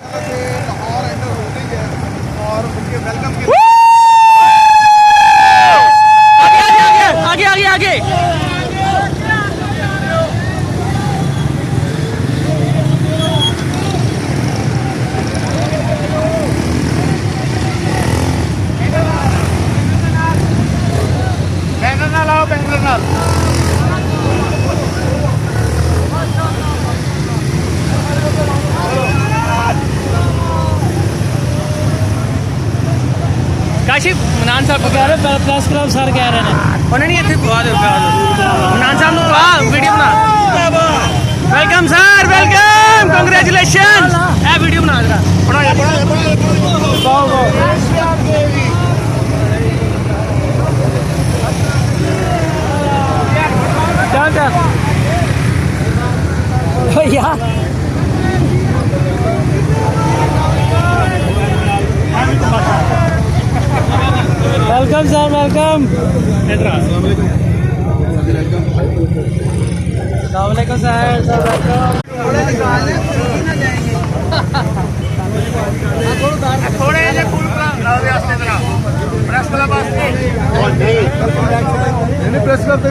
Lahore enter हो गई है और उनके वेलकम के आगे आगे आगे बैनर ना लाओ, बैनर ना काशिफ मनान साहब को कह रहे प्रेस क्लब सर कह रहे हैं उन्हें नहीं इतने दुआ दो मनान साहब को कहा वीडियो बना वेलकम सर वेलकम कांग्रेचुलेशन ए वीडियो बना जरा चल भैया वेलकम सर वेलकम अस्सलामुअलैकुम सर थोड़े जे फुल वास्ते जरा प्रेस क्लब वास्ते नहीं प्रेस क्लब